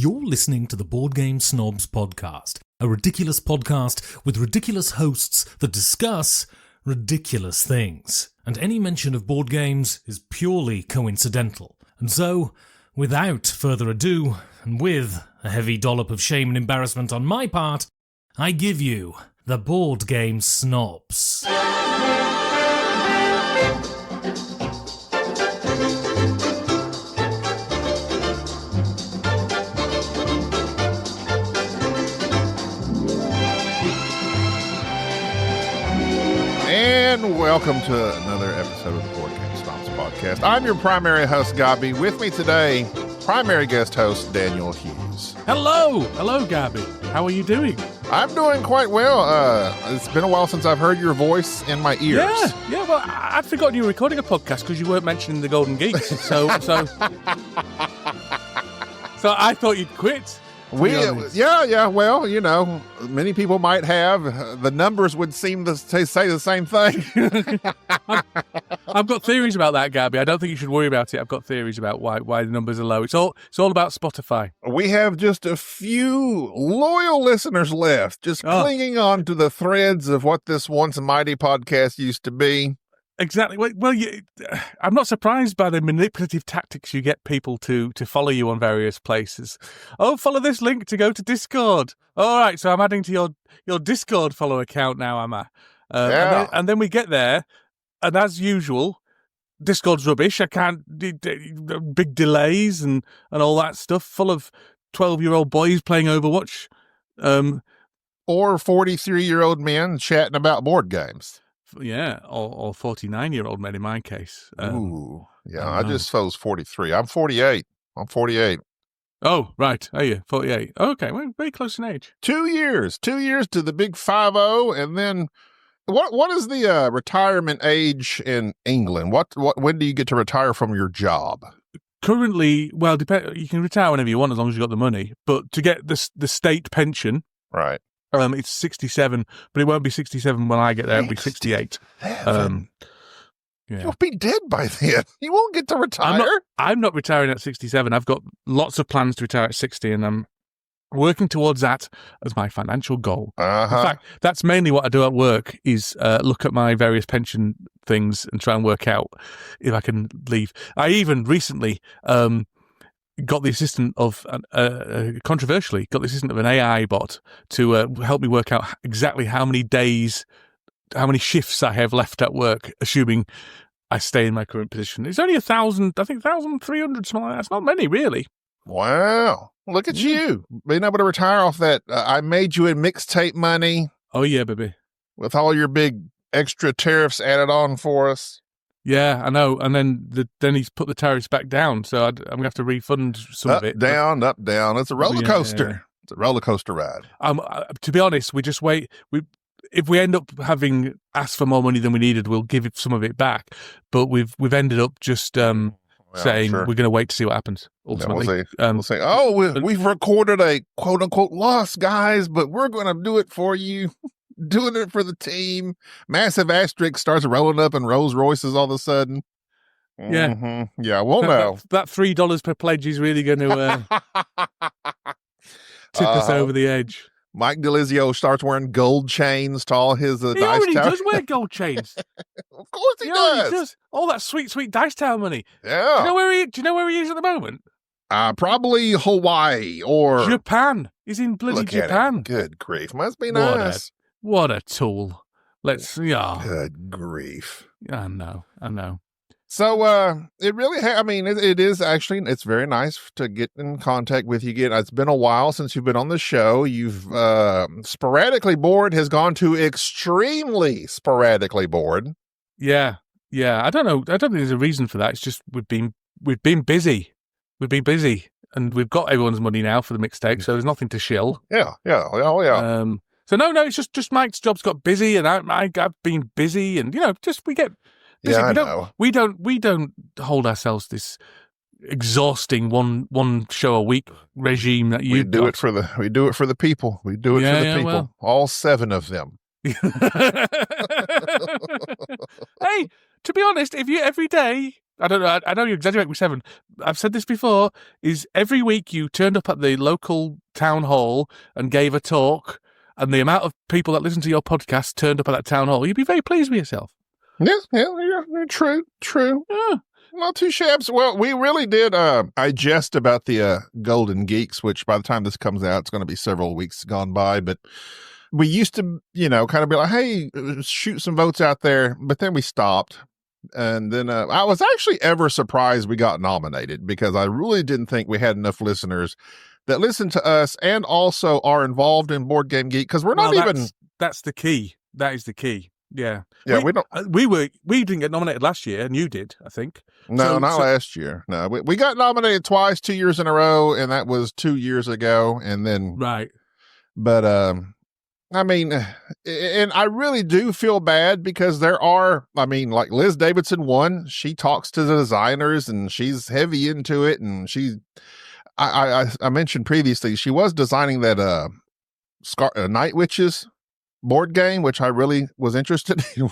You're listening to the Board Game Snobs podcast, a ridiculous podcast with ridiculous hosts that discuss ridiculous things. And any mention of board games is purely coincidental. And so, without further ado, and with a heavy dollop of shame and embarrassment on my part, I give you the Board Game Snobs. And welcome to another episode of the Board Game Snobs podcast. I'm your primary host, Gaby. With me today, primary guest host, Daniel Hughes. Hello, Gaby. How are you doing? I'm doing quite well. It's been a while since I've heard your voice in my ears. Yeah. Well, I'd forgotten you were recording a podcast because you weren't mentioning the Golden Geeks. So I thought you'd quit. Yeah. Well, you know, many people might have. The numbers would seem to say the same thing. I've got theories about that, Gaby. I don't think you should worry about it. I've got theories about why the numbers are low. It's all about Spotify. We have just a few loyal listeners left, just clinging on to the threads of what this once mighty podcast used to be. Exactly. Well, I'm not surprised by the manipulative tactics you get people to follow you on various places. Oh, follow this link to go to Discord. All right, so I'm adding to your Discord follow account now, am I? And then we get there, and as usual, Discord's rubbish. I can't big delays and all that stuff, full of 12-year-old boys playing Overwatch, or 43-year-old men chatting about board games. Yeah, or 49-year-old men in my case. I just was 43. I'm 48. Oh, right. Are you 48? Okay, we're very close in age. 2 years to the big 50, and then what is the retirement age in England? When do you get to retire from your job? Currently, well, you can retire whenever you want as long as you got the money. But to get the state pension, right? It's 67, but it won't be 67 when I get there. It'll be 68. Yeah. You'll be dead by then. You won't get to retire. I'm not retiring at 67. I've got lots of plans to retire at 60, and I'm working towards that as my financial goal. In fact, that's mainly what I do at work is look at my various pension things and try and work out if I can leave. I even recently got the assistant of, controversially, got the assistant of an AI bot to help me work out exactly how many shifts I have left at work, assuming I stay in my current position. It's only 1,000, I think 1,300, something like that. It's not many, really. Wow. Look at you, being able to retire off that I made you a mixtape money. Oh, yeah, baby. With all your big extra tariffs added on for us. Yeah, I know. And then he's put the tariffs back down, so I'm going to have to refund some of it. Up, down. It's a roller coaster. Yeah. It's a roller coaster ride. To be honest, we just wait. If we end up having asked for more money than we needed, we'll give some of it back. But we've ended up just saying we're going to wait to see what happens. Ultimately, we'll say, we've recorded a quote unquote loss, guys, but we're going to do it for you. Doing it for the team. Massive asterisk starts rolling up in Rolls Royces all of a sudden. Yeah. Mm-hmm. Yeah, we'll know. That $3 per pledge is really going to tip us over the edge. Mike DeLizio starts wearing gold chains to all his dice tower. He does wear gold chains. Of course he does. All that sweet dice tower money. Yeah. Do you know where he is at the moment? Probably Hawaii or Japan. He's in bloody Japan. Good grief. Must be nice. What a tool. Good grief. I know. So, it really, it is actually, it's very nice to get in contact with you again. It's been a while since you've been on the show. You've, sporadically bored has gone to extremely sporadically bored. Yeah. I don't know. I don't think there's a reason for that. It's just, we've been busy. And we've got everyone's money now for the mixtape, so there's nothing to shill. Yeah. So no, it's just Mike's job's got busy, and I've been busy, and we get busy. Yeah, we don't hold ourselves this exhausting one show a week regime that you do it for the people. We do it for the people. Well. All 7 of them. Hey, to be honest, if you every day I don't know. I know you exaggerate with 7. I've said this before. Is every week you turned up at the local town hall and gave a talk, and the amount of people that listen to your podcast turned up at that town hall, you'd be very pleased with yourself. Yes, yeah, true. Yeah. Not too shabs. Well, we really did. I jest about the Golden Geeks, which by the time this comes out, it's going to be several weeks gone by. But we used to, kind of be like, hey, shoot some votes out there. But then we stopped. And then I was actually ever surprised we got nominated, because I really didn't think we had enough listeners that listen to us and also are involved in Board Game Geek, because we're not even. That's the key. That is the key. Yeah. Yeah, we don't. We didn't get nominated last year, and you did, I think. No, not last year. No, we got nominated twice, 2 years in a row, and that was 2 years ago. And then right. But I mean, and I really do feel bad, because there are. I mean, like Liz Davidson won. She talks to the designers, and she's heavy into it. And I mentioned previously, she was designing that Night Witches board game, which I really was interested in.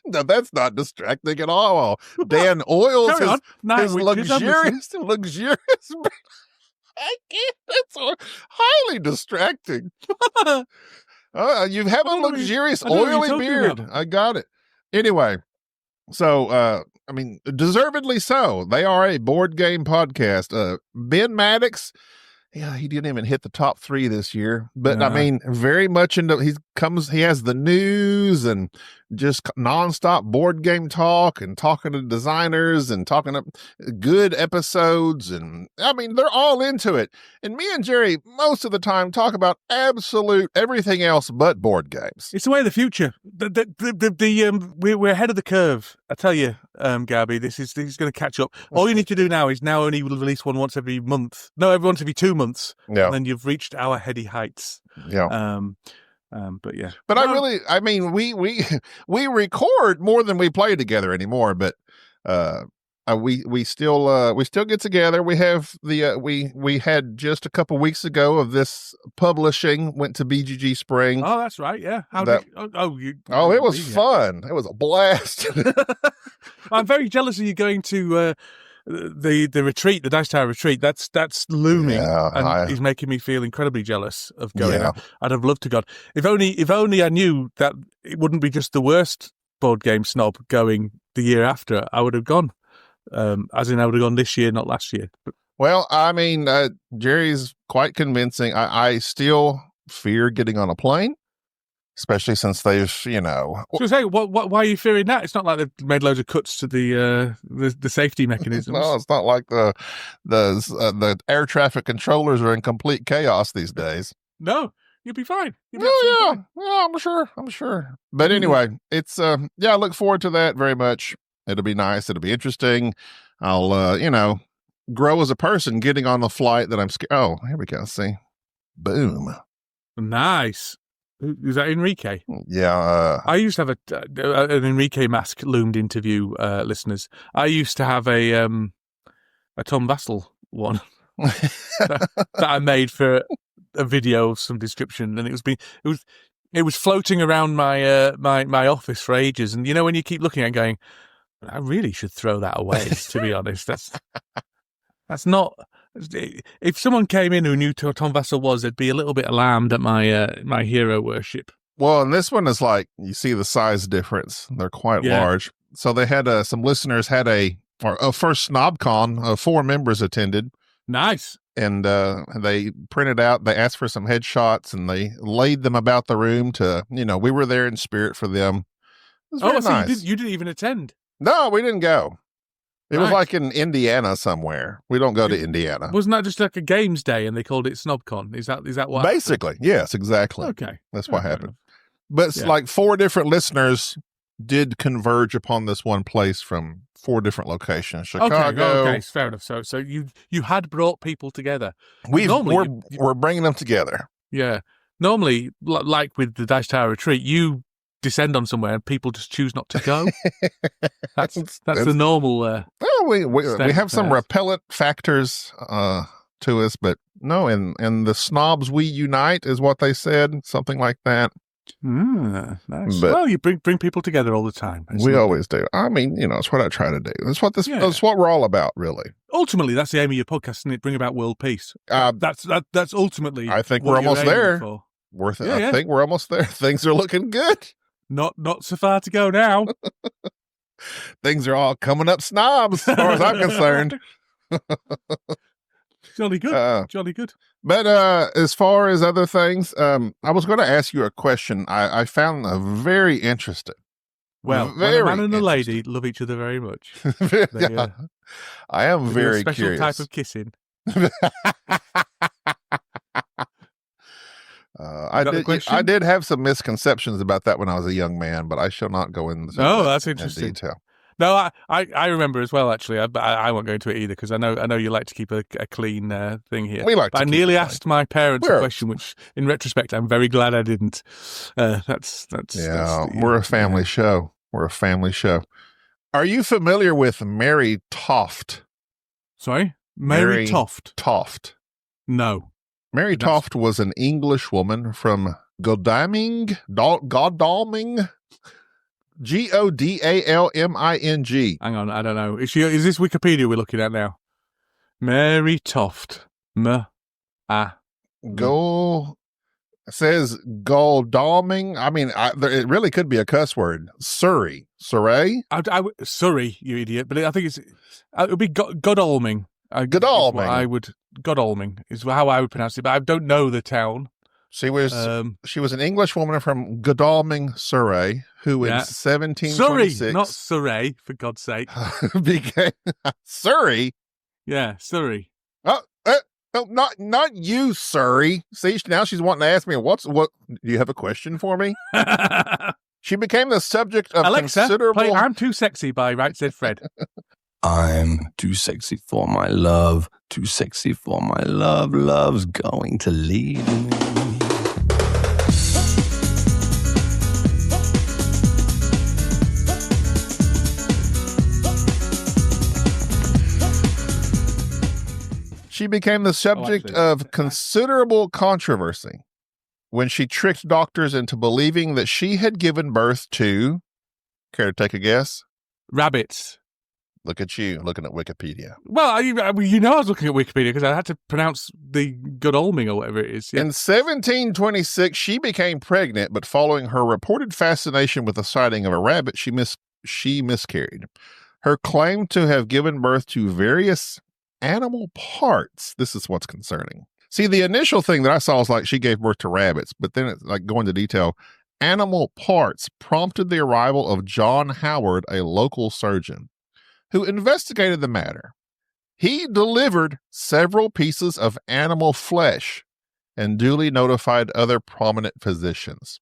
No, that's not distracting at all. Dan oils his luxurious. I can't. That's highly distracting. You have a luxurious oily beard. I got it. Anyway, so I mean, deservedly so. They are a board game podcast. Ben Maddox. Yeah, he didn't even hit the top 3 this year, but I mean, very much into. He has the news and just nonstop board game talk and talking to designers and talking to good episodes, and I mean, they're all into it. And me and Jerry, most of the time, talk about absolute everything else but board games. It's the way of the future. We're ahead of the curve. I tell you, Gaby, this is going to catch up. All you need to do now is only release one once every month. No, every once every 2 months. Yeah. And then you've reached our heady heights. Yeah. But yeah. But I mean, we record more than we play together anymore. But we still get together. We have we had just a couple weeks ago of this publishing went to BGG Spring. Oh, that's right. Yeah. It was fun. It was a blast. I'm very jealous of you going to the retreat, the Dice Tower retreat. That's looming, and he's making me feel incredibly jealous of going. Yeah. I'd have loved to go. If only I knew that it wouldn't be just the worst board game snob going the year after. I would have gone. As in, I would have gone this year, not last year. Well, I mean, Jerry's quite convincing. I still fear getting on a plane, especially since they've, So say, why are you fearing that? It's not like they've made loads of cuts to the safety mechanisms. No, it's not like the air traffic controllers are in complete chaos these days. No, you'll be fine. Fine. Yeah, I'm sure. But anyway, it's I look forward to that very much. It'll be nice. It'll be interesting. I'll grow as a person getting on the flight that I'm scared. Oh, here we go. See, boom. Nice. Is that Enrique? Yeah. I used to have an Enrique Mask loomed interview, listeners. I used to have a Tom Vassell one that I made for a video of some description, and it was floating around my my office for ages. And when you keep looking at it going, I really should throw that away. To be honest, that's not. If someone came in who knew who Tom Vassell was, they'd be a little bit alarmed at my hero worship. Well, and this one is like, you see the size difference. They're quite large. So they had some listeners had a first SnobCon, 4 members attended. Nice. And they printed out, they asked for some headshots, and they laid them about the room to, we were there in spirit for them. It was very nice. You didn't even attend? No, we didn't go. It was like in Indiana somewhere. We don't go to Indiana. Wasn't that just like a games day and they called it SnobCon? Is that what? Basically, yes, exactly. Okay. That's what happened. But it's like 4 different listeners did converge upon this one place from 4 different locations. Chicago. Okay, fair enough. So you had brought people together. We're bringing them together. Yeah. Normally, like with the Dice Tower retreat, you descend on somewhere and people just choose not to go. That's the normal. Well, we have some repellent factors to us, but no, and the snobs we unite is what they said, something like that. Nice. But well, you bring people together all the time. We always do. I mean, that's what I try to do. That's what that's what we're all about, really. Ultimately, that's the aim of your podcast, isn't it? Bring about world peace. That's ultimately. I think we're almost there. I think we're almost there. Things are looking good. Not so far to go now. Things are all coming up snobs, as far as I'm concerned. Jolly good. Jolly good. But as far as other things, I was going to ask you a question. I found very interesting. Well, when a man and a lady love each other very much. I am very special curious. Type of kissing. I did have some misconceptions about that when I was a young man, but I shall not go into that's interesting. In detail. No, I remember as well. Actually, I won't go into it either because I know you like to keep a clean thing here. We like. But I nearly asked my parents a question, which, in retrospect, I'm very glad I didn't. We're a family show. We're a family show. Are you familiar with Mary Toft? Sorry, Mary Toft. Toft. No. Mary Toft was an English woman from Godalming. Godalming. Hang on, I don't know. Is this Wikipedia we're looking at now? Mary Toft. Says Godalming. I mean, it really could be a cuss word. Surrey. Surrey, you idiot. But I think it would be Godalming. Godalming is how I would pronounce it, but I don't know the town. She was an English woman from Godalming, Surrey, who in 1726... Surrey, not Surrey, for God's sake. became Surrey? Yeah, Surrey. Oh, not you, Surrey. See, now she's wanting to ask me, what? Do you have a question for me? She became the subject of Alexa, considerable... play I'm Too Sexy by Right Said Fred. I'm too sexy for my love, too sexy for my love, love's going to leave me. She became the subject of considerable controversy when she tricked doctors into believing that she had given birth to, care to take a guess? Rabbits. Look at you, looking at Wikipedia. Well, I was looking at Wikipedia because I had to pronounce the Godalming or whatever it is. Yeah. In 1726, she became pregnant, but following her reported fascination with the sighting of a rabbit, she miscarried. Her claim to have given birth to various animal parts. This is what's concerning. See, the initial thing that I saw was like she gave birth to rabbits, but then it's like going into detail. Animal parts prompted the arrival of John Howard, a local surgeon, who investigated the matter. He delivered several pieces of animal flesh and duly notified other prominent physicians.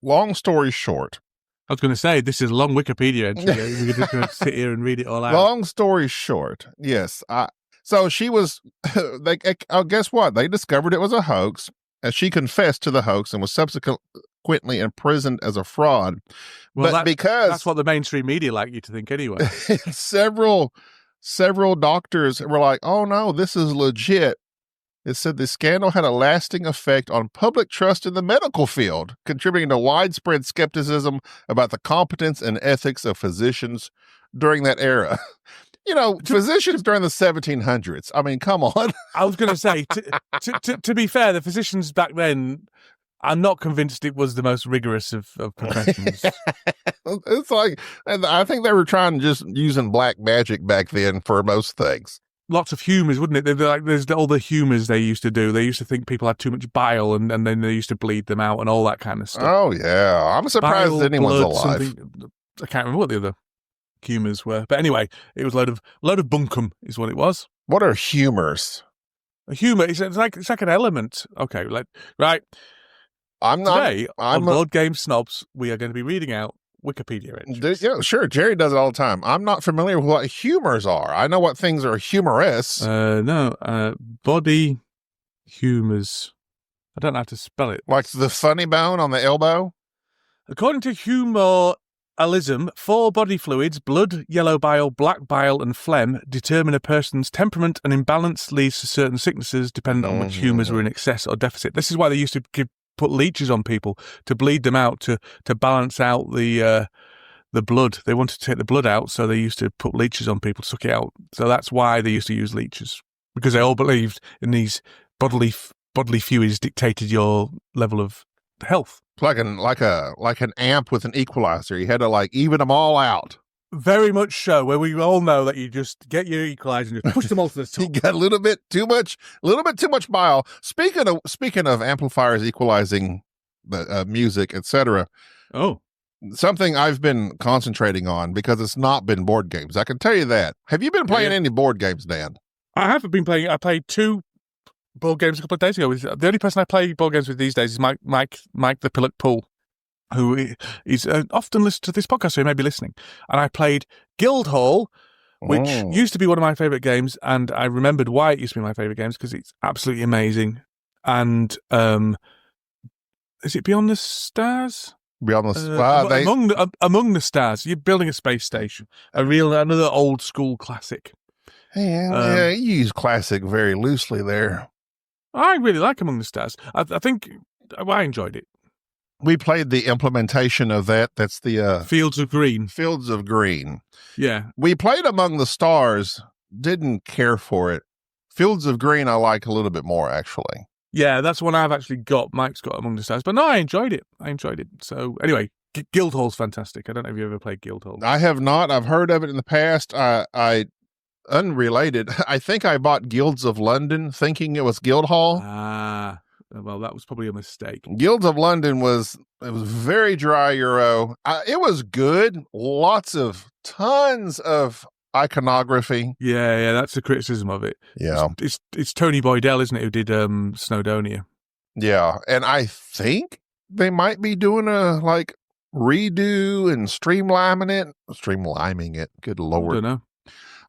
Long story short. I was going to say, this is a long Wikipedia entry. We're just going to sit here and read it all out. Long story short, yes. So she was, guess what? They discovered it was a hoax, and she confessed to the hoax and was subsequently imprisoned as a fraud. Well, but because that's what the mainstream media like you to think anyway. several doctors were like, oh no, this is legit. It said the scandal had a lasting effect on public trust in the medical field, contributing to widespread skepticism about the competence and ethics of physicians during that era. Physicians during the 1700s. I mean, come on. I was going to say, to be fair, the physicians back then, I'm not convinced it was the most rigorous of professions. It's like, I think they were trying just using black magic back then for most things. Lots of humours, wouldn't it? There's all the humours they used to do. They used to think people had too much bile and then they used to bleed them out and all that kind of stuff. Oh, yeah. I'm surprised bile, anyone's blood, alive. I can't remember what the other humours were. But anyway, it was load of bunkum is what it was. What are humours? A humour, it's like an element. Okay, right. Today, on Board Game Snobs, we are going to be reading out Wikipedia entries. Yeah, sure. Jerry does it all the time. I'm not familiar with what humours are. I know what things are humorous. Body humours. I don't know how to spell it. Like the funny bone on the elbow? According to humorism, 4 body fluids, blood, yellow bile, black bile, and phlegm, determine a person's temperament, and imbalance leads to certain sicknesses depending on which humours are in excess or deficit. This is why they used to give put leeches on people to bleed them out to balance out the blood. They wanted to take the blood out, so they used to put leeches on people to suck it out. So that's why they used to use leeches, because they all believed in these bodily fluids dictated your level of health. Like an amp with an equalizer. You had to like even them all out. Very much so, where we all know that you just get your equalizer and just push them all to the top. You got a little bit too much bile. Speaking of amplifiers equalizing the music, etc. Oh, something I've been concentrating on because it's not been board games. I can tell you that. Have you been playing any board games, Dan? I haven't been playing. I played 2 board games a couple of days ago. The only person I play board games with these days is Mike the Pillock Pool, who is often listened to this podcast, so he may be listening. And I played Guildhall, which used to be one of my favourite games, and I remembered why it used to be my favourite games, because it's absolutely amazing. And is it Beyond the Stars? Beyond the Among the Stars. You're building a space station. Another old school classic. Yeah, you use classic very loosely there. I really like Among the Stars. I think I enjoyed it. We played the implementation of that. That's the Fields of Green. Fields of Green. Yeah. We played Among the Stars. Didn't care for it. Fields of Green I like a little bit more, actually. Yeah, that's one I've actually got. Mike's got Among the Stars. But no, I enjoyed it. So anyway, Guildhall's fantastic. I don't know if you ever played Guildhall. I have not. I've heard of it in the past. I unrelated. I think I bought Guilds of London thinking it was Guildhall. Ah, well, that was probably a mistake. Guilds of London was very dry Euro. It was good. Tons of iconography. Yeah, that's the criticism of it. Yeah. It's Tony Boydell, isn't it, who did Snowdonia? Yeah, and I think they might be doing a redo and streamlining it. Good Lord. I don't know.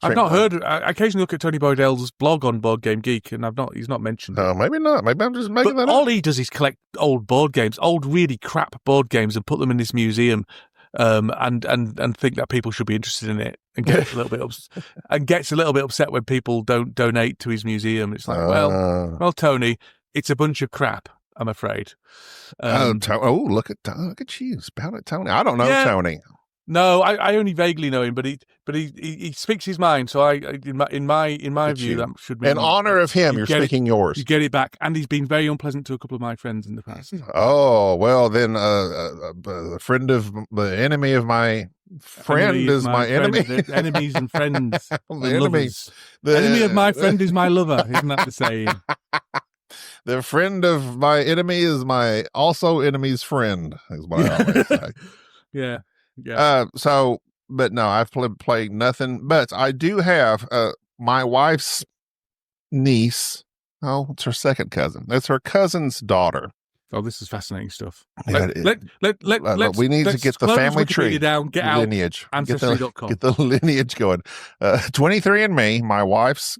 I've not heard. I occasionally look at Tony Boydell's blog on Board Game Geek, and he's not mentioned it. No, maybe not. Maybe I'm just making that up. All he does is collect old board games, old really crap board games, and put them in this museum, and think that people should be interested in it, and gets a little bit upset when people don't donate to his museum. It's like, well, Tony, it's a bunch of crap, I'm afraid. Look at you, spout it, Tony. I don't know Tony. No, I only vaguely know him, but he speaks his mind. So in my view, that should be in honor of him. You're speaking yours. You get it back, and he's been very unpleasant to a couple of my friends in the past. Oh well, then the enemy of my friend is my enemy. Enemies and friends. The enemy of my friend is my lover. Isn't that the saying? The friend of my enemy is my also enemy's friend. Is what I always say. Yeah. Yeah. But no, I've played nothing. But I do have my wife's niece. Oh, it's her second cousin. It's her cousin's daughter. Oh, this is fascinating stuff. We need to get the family tree down. Get lineage. Out Ancestry.com. Get the lineage going. 23andMe, my wife's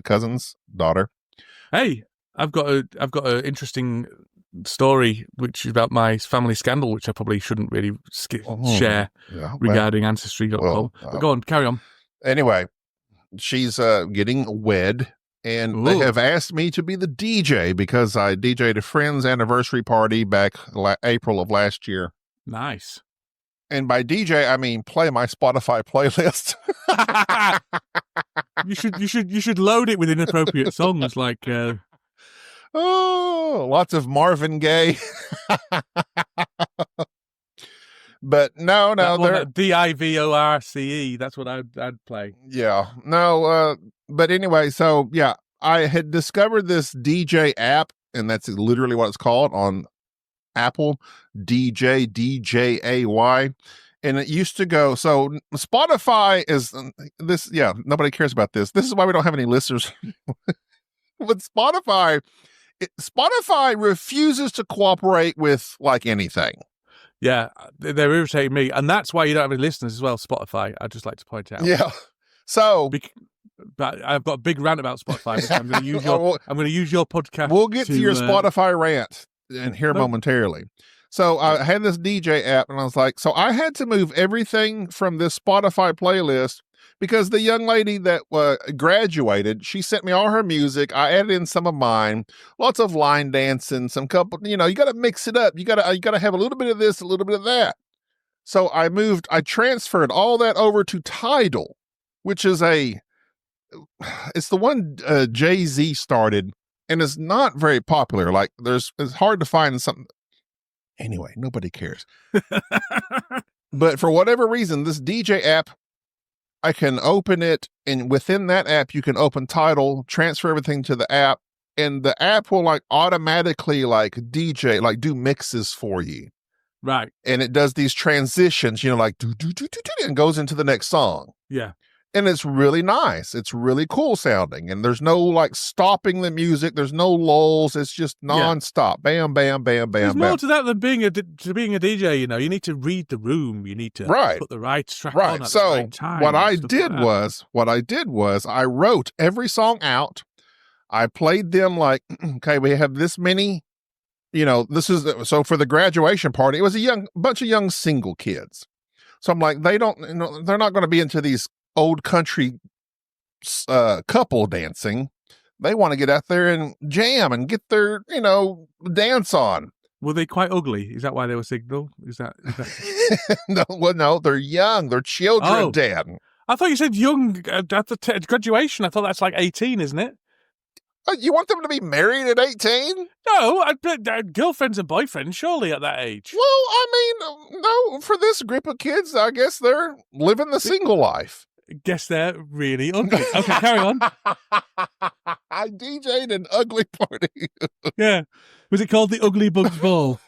cousin's daughter. Hey, I've got an interesting story which is about my family scandal, which I probably shouldn't really share regarding Ancestry.com. But go on, carry on. Anyway, she's getting wed, and they have asked me to be the DJ because I DJ'd a friend's anniversary party back April of last year. Nice. And by DJ, I mean play my Spotify playlist. You should load it with inappropriate songs like. Lots of Marvin Gaye. But no, they're DIVORCE. That's what I'd play. Yeah, no, but anyway, so yeah, I had discovered this DJ app, and that's literally what it's called on Apple. DJAY, and it used to go. So Spotify is this. Yeah, nobody cares about this. This is why we don't have any listeners. But Spotify refuses to cooperate with anything. Yeah, they're irritating me, and that's why you don't have any listeners as well. Spotify, I'd just like to point out. Yeah, so but I've got a big rant about Spotify, which I'm going to use I'm going to use your podcast. We'll get to your Spotify rant momentarily. So I had this DJ app, and I was like, so I had to move everything from this Spotify playlist because the young lady that graduated, she sent me all her music. I added in some of mine, lots of line dancing, some couple, you got to mix it up. You got to have a little bit of this, a little bit of that. So I transferred all that over to Tidal, which is it's the one Jay-Z started, and it's not very popular. Like it's hard to find something. Anyway, nobody cares. But for whatever reason, this DJ app, I can open it, and within that app, you can open Tidal, transfer everything to the app, and the app will like automatically like DJ, like do mixes for you. Right. And it does these transitions, like do, do, do, do, do, and goes into the next song. Yeah. And it's really nice. It's really cool sounding. And there's no like stopping the music. There's no lulls. It's just nonstop. Bam, bam, bam, bam, There's bam. more to that than being a DJ. You need to read the room. You need to put the right track on at the right time. What I did was I wrote every song out. I played them like, okay, we have this many, so for the graduation party, it was a bunch of young single kids. So I'm like, they're not going to be into these old country couple dancing. They want to get out there and jam and get their dance on. Were they quite ugly? Is that why they were single? Is that... No, they're young. They're children, Dan. I thought you said young at the graduation. I thought that's like 18, isn't it? You want them to be married at 18? No, girlfriends and boyfriends, surely at that age. Well, I mean, no, for this group of kids, I guess they're living the single life. Guess they're really ugly. Okay, carry on. I DJ'd an ugly party. Yeah. Was it called the Ugly Bugs Ball?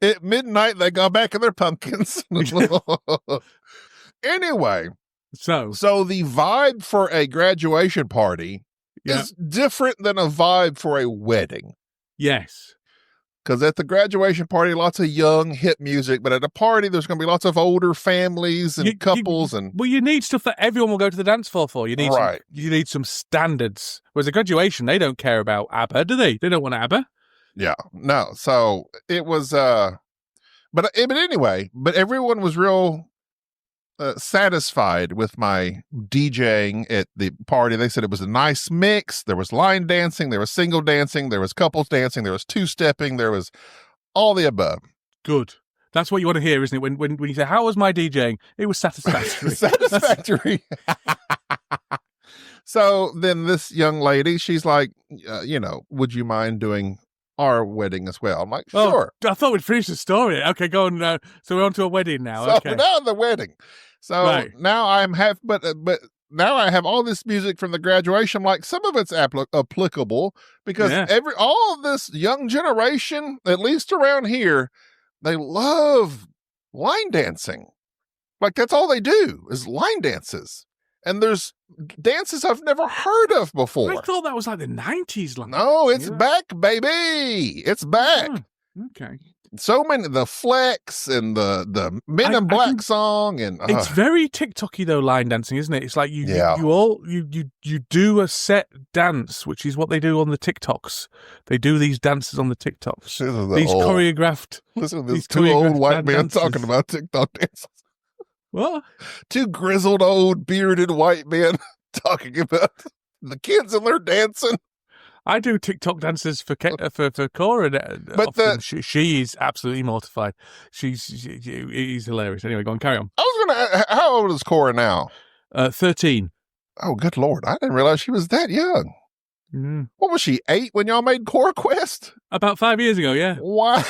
At midnight, they got back in their pumpkins. Anyway, so the vibe for a graduation party is different than a vibe for a wedding. Yes. Because at the graduation party, lots of young hip music, but at a party, there's going to be lots of older families and couples. Well, you need stuff that everyone will go to the dance floor for. You need some standards. Whereas a graduation, they don't care about ABBA, do they? They don't want ABBA. Yeah, no. So it was, but everyone was real satisfied with my DJing at the party. They said it was a nice mix. There was line dancing, there was single dancing, there was couples dancing, there was two-stepping, there was all the above. Good. That's what you want to hear, isn't it? When you say, how was my DJing? It was satisfactory. Satisfactory. So then this young lady, she's like, would you mind doing our wedding as well? I'm like, sure. I thought we'd finish the story. Okay, go on. So we're on to a wedding now. So okay. Now the wedding. So now but now I have all this music from the graduation. Like some of it's applicable because all of this young generation, at least around here, they love line dancing. Like that's all they do is line dances. And there's dances I've never heard of before. I thought that was like the 90s. No, it's back, baby. It's back. Okay. So many, the Flex and the Men in Black song, and it's very TikToky though, line dancing, isn't it? It's like you do a set dance, which is what they do on the TikToks. They do these dances on the TikToks. These choreographed. Listen to these two old white men talking about TikTok dances. What? Two grizzled old bearded white men talking about the kids and their dancing. I do TikTok dances for Cora, but she is absolutely mortified. She's hilarious. Anyway, go on, carry on. I was gonna. How old is Cora now? 13. Oh, good Lord! I didn't realize she was that young. Mm. What was she, 8 when y'all made Cora Quest? About 5 years ago, yeah. Wow.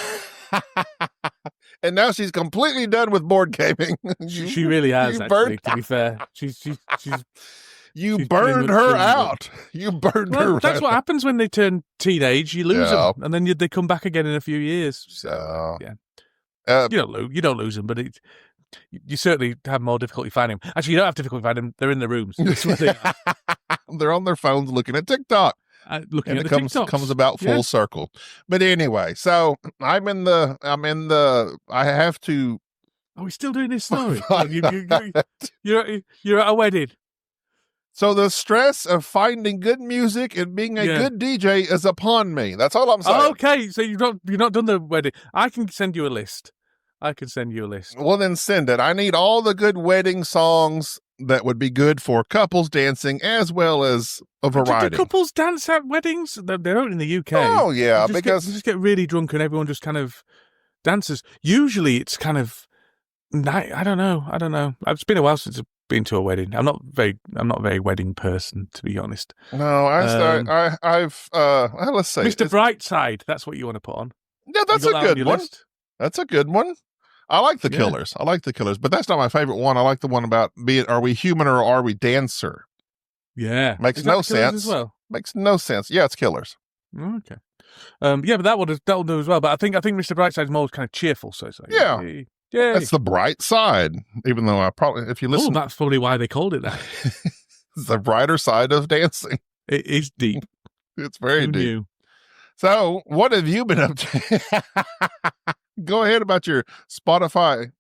And now she's completely done with board gaming. She really has, actually, to be fair. You burned her out. You burned her out. That's what happens when they turn teenage. You lose them, and then they come back again in a few years. So, yeah. You don't lose them, but you certainly have more difficulty finding them. Actually, you don't have difficulty finding them. They're in the rooms. That's what they are. They're on their phones looking at TikTok. Looking at the TikToks. Comes about full circle. But anyway, so I have to. Are we still doing this story? You're at a wedding. So the stress of finding good music and being a good DJ is upon me. That's all I'm saying. Okay, so you've not done the wedding. I can send you a list I can send you a list. Well, then send it. I need all the good wedding songs that would be good for couples dancing as well as a variety. Do couples dance at weddings? They don't in the UK. Oh, yeah, you because... get really drunk and everyone just kind of dances. Usually it's kind of... I don't know. It's been a while since I've been to a wedding. I'm not a very wedding person, to be honest. No, let's say Mr. Brightside. That's what you want to put on. Yeah, that's a good one. That's a good one. I like the Killers. But that's not my favorite one. I like the one about are we human or are we dancer? Yeah, makes no sense. As well? Makes no sense. Yeah, it's Killers. Okay. Yeah, but that'll do as well. But I think Mr. Brightside is more kind of cheerful. So it's like, yeah. That's the bright side, even though if you listen... that's probably why they called it that. It's the brighter side of dancing. It is deep. It's very deep. Knew? So, what have you been up to? Go ahead about your Spotify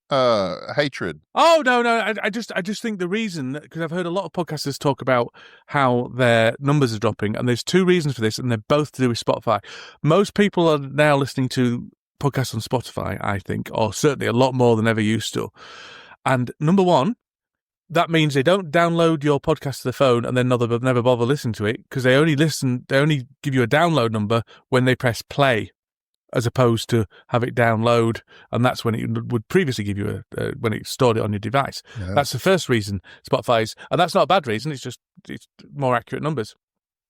hatred. Oh, no. I just think the reason, because I've heard a lot of podcasters talk about how their numbers are dropping, and there's two reasons for this, and they're both to do with Spotify. Most people are now listening to podcasts on Spotify, I think, or certainly a lot more than ever used to. And number one, that means they don't download your podcast to the phone and then never bother listening to it, because they only give you a download number when they press play, as opposed to have it download, and that's when it would previously give you when it stored it on your device. Yeah. That's the first reason Spotify's, and that's not a bad reason, it's more accurate numbers.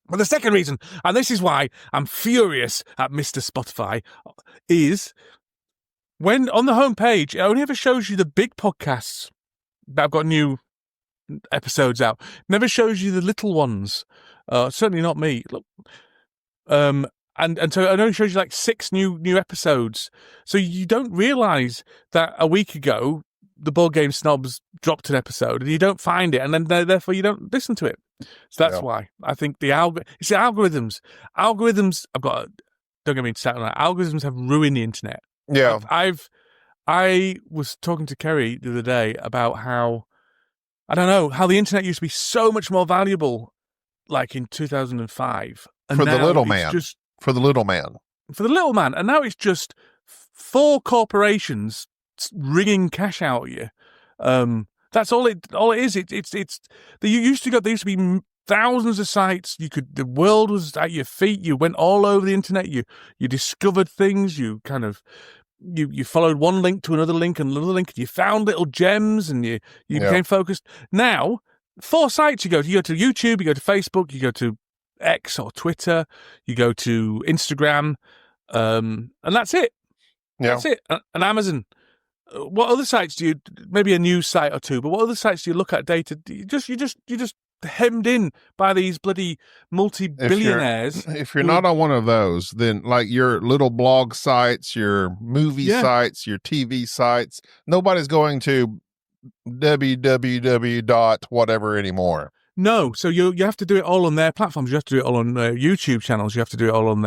But the second reason, and this is why I'm furious at Mr. Spotify, is when on the homepage, it only ever shows you the big podcasts that have got new episodes out. Never shows you the little ones. Certainly not me. Look, and so it only shows you like 6 new episodes. So you don't realise that a week ago the Board Game Snobs dropped an episode and you don't find it, and then therefore you don't listen to it. So that's why I think it's the algorithms. Algorithms, don't get me started on that. Algorithms have ruined the internet. Yeah. I was talking to Kerry the other day about how the internet used to be so much more valuable, like in 2005. And for the little man. For the little man. And now it's just 4 corporations wringing cash out of you. That's all it is. There used to be thousands of sites. The world was at your feet. You went all over the internet. You discovered things. You kind of, you followed one link to another link and another link. And you found little gems and you became focused. Now, 4 sites you go to. You go to YouTube, you go to Facebook, you go to X or Twitter, you go to Instagram, and that's it. Yeah. That's it. And Amazon. What other sites do you? Maybe a news site or 2, but what other sites do you look at data? You just hemmed in by these bloody multi-billionaires. If you're not on one of those, then like your little blog sites, your movie sites, your TV sites, nobody's going to www. whatever anymore. No, so you have to do it all on their platforms. You have to do it all on YouTube channels. You have to do it all on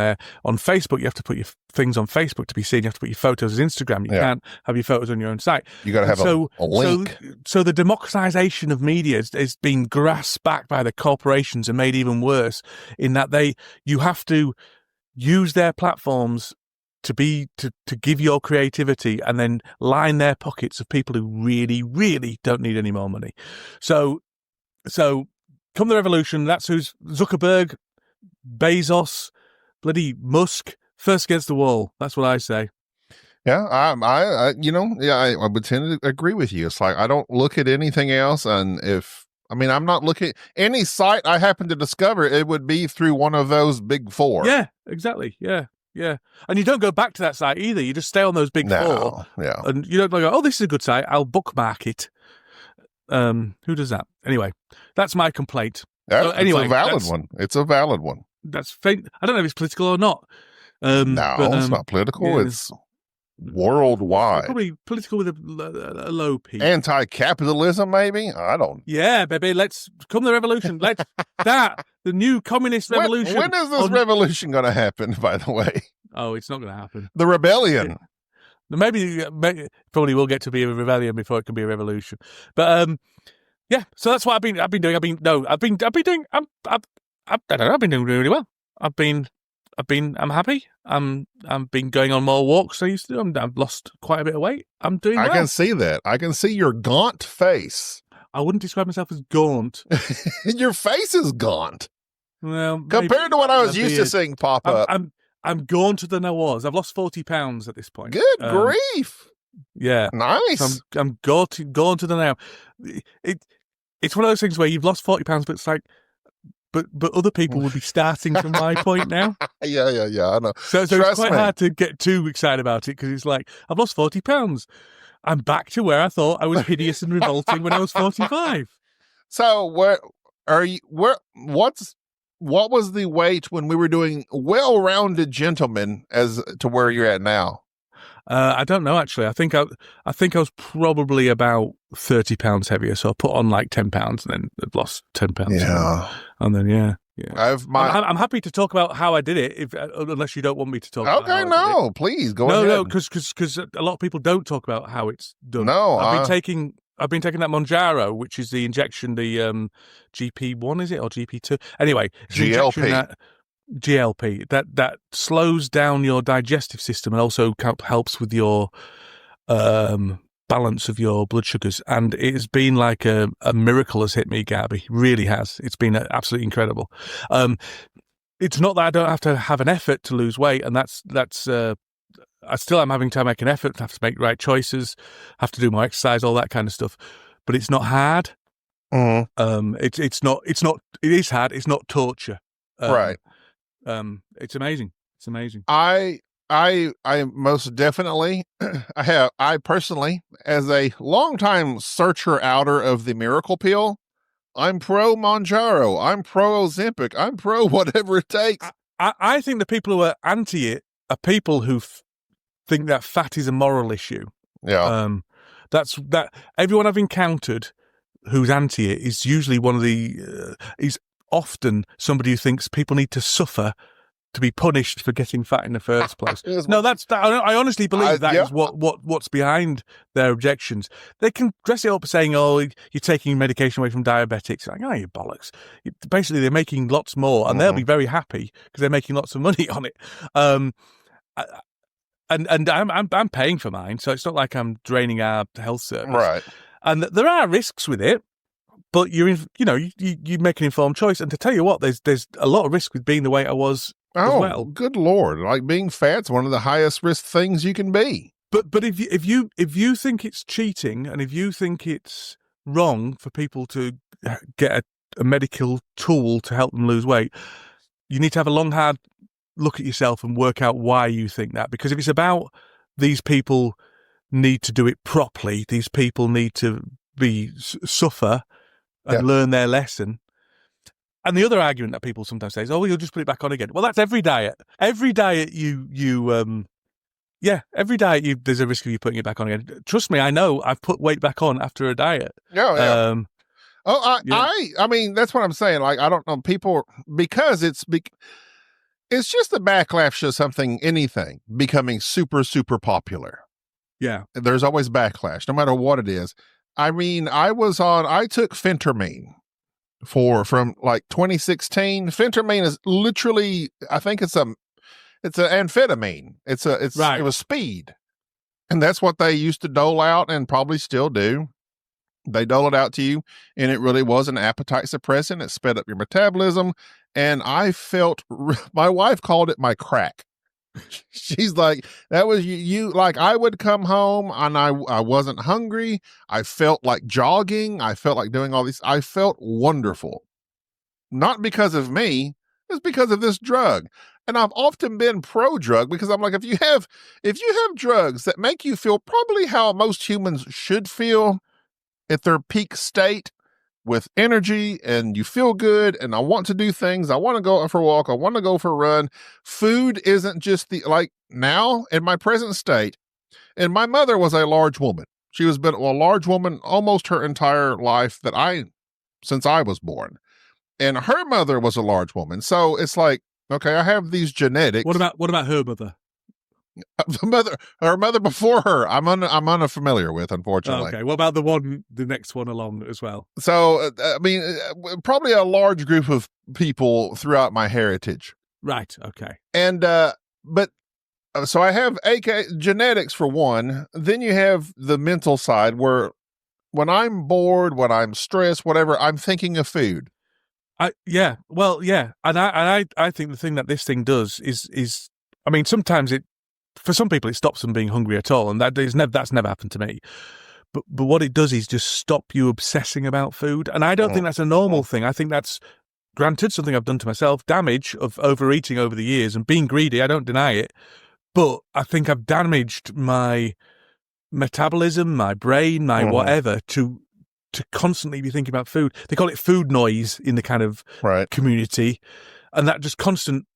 Facebook. You have to put your things on Facebook to be seen. You have to put your photos on Instagram. You can't have your photos on your own site. You got to have a link. So the democratization of media is being grasped back by the corporations and made even worse in that you have to use their platforms to give your creativity and then line their pockets of people who really, really don't need any more money. So come the revolution, that's who's Zuckerberg, Bezos, bloody Musk, first against the wall. That's what I say. Yeah, I would tend to agree with you. It's like I don't look at anything else, and I'm not looking at any site I happen to discover, it would be through one of those big 4. Yeah, exactly. Yeah. And you don't go back to that site either. You just stay on those big 4. Yeah. And you don't go, oh, this is a good site, I'll bookmark it. Who does that? Anyway, that's my complaint. It's a valid one. That's faint. I don't know if it's political or not. It's not political. Yeah. It's worldwide. Probably political with a low P. Anti-capitalism, maybe? I don't. Yeah, baby. Let's come the revolution. The new communist revolution. When is this revolution going to happen, by the way? Oh, it's not going to happen. The rebellion. Maybe probably will get to be a rebellion before it can be a revolution. But yeah, so that's what I've been doing. I've been doing really well. I've been I'm happy. I've been going on more walks than I used to do. I've lost quite a bit of weight. I'm doing well. I can see that. I can see your gaunt face. I wouldn't describe myself as gaunt. Your face is gaunt. Well, compared to what I was used to seeing pop up. I'm gaunter than I was. I've lost 40 pounds at this point. Good grief. Yeah. Nice. So I'm gaunter than I am. It's one of those things where you've lost 40 pounds, but it's like, but other people would be starting from my point now. Yeah, I know. So it's quite hard to get too excited about it because it's like, I've lost 40 pounds. I'm back to where I thought I was hideous and revolting when I was 45. So what was the weight when we were doing well-rounded gentlemen as to where you're at now? I don't know, actually. I think I was probably about 30 pounds heavier. So I put on like 10 pounds and then I've lost 10 pounds. Yeah. And then, yeah. I'm happy to talk about how I did it, unless you don't want me to talk about how I did it. Please go ahead. No, because a lot of people don't talk about how it's done. No, I've been taking that Monjaro, which is the injection, the GP1, is it, or GP2? Anyway, GLP that slows down your digestive system and also helps with your balance of your blood sugars. And it has been like a miracle has hit me, Gaby. Really has. It's been absolutely incredible. It's not that I don't have to have an effort to lose weight, and that's I still am having to make an effort, have to make right choices, have to do more exercise, all that kind of stuff. But it's not hard. Mm-hmm. It is hard. It's not torture. Right. It's amazing. It's amazing. I most definitely I personally, as a longtime searcher outer of the miracle pill, I'm pro Monjaro, I'm pro Ozempic, I'm pro whatever it takes. I think the people who are anti it are people who think that fat is a moral issue. Yeah. That's everyone I've encountered who's anti it is usually one of the is often somebody who thinks people need to suffer to be punished for getting fat in the first place. No, I honestly believe that is what's behind their objections. They can dress it up saying, "Oh, you're taking medication away from diabetics." Like, oh, you bollocks! Basically, they're making lots more, and they'll be very happy because they're making lots of money on it. And I'm paying for mine, so it's not like I'm draining our health service, right? And there are risks with it. But you make an informed choice, and to tell you what, there's a lot of risk with being the way I was. As well. Good Lord! Like being fat's one of the highest risk things you can be. But if you think it's cheating, and if you think it's wrong for people to get a medical tool to help them lose weight, you need to have a long, hard look at yourself and work out why you think that. Because if it's about these people need to do it properly, these people need to suffer and learn their lesson. And the other argument that people sometimes say is, "Oh, well, you'll just put it back on again." Well, that's every diet. Every diet there's a risk of you putting it back on again. Trust me, I know. I've put weight back on after a diet. Yeah. I mean, that's what I'm saying. Like, I don't know people because it's just the backlash to anything becoming super, super popular. Yeah. There's always backlash, no matter what it is. I mean, I took phentermine from like 2016. Phentermine is literally, I think it's an amphetamine. It was speed. And that's what they used to dole out and probably still do. They dole it out to you, and it really was an appetite suppressant. It sped up your metabolism. And I felt, my wife called it my crack. She's like, that was you. Like, I would come home and I wasn't hungry. I felt like jogging. I felt like doing all these. I felt wonderful. Not because of me. It's because of this drug. And I've often been pro drug because I'm like, if you have drugs that make you feel probably how most humans should feel at their peak state, with energy, and you feel good, and I want to do things. I want to go for a walk. I want to go for a run. Food isn't just now in my present state. And my mother was a large woman. She has been a large woman almost her entire life since I was born. And her mother was a large woman. So it's like, okay, I have these genetics. What about her mother? Her mother before her, I'm unfamiliar with, unfortunately. Okay, what about the next one along as well? So, I mean, probably a large group of people throughout my heritage Right. Okay. And but so I have genetics for one. Then you have the mental side where when I'm bored, when I'm stressed, whatever, I'm thinking of food. Yeah. Well, yeah. And I think the thing that this thing does is I mean, sometimes for some people it stops them being hungry at all, and that's never happened to me. But what it does is just stop you obsessing about food. And I don't think that's a normal thing. I think that's, granted, something I've done to myself, damage of overeating over the years and being greedy. I don't deny it. But I think I've damaged my metabolism, my brain, my whatever to constantly be thinking about food. They call it food noise in the kind of community. And that just constant,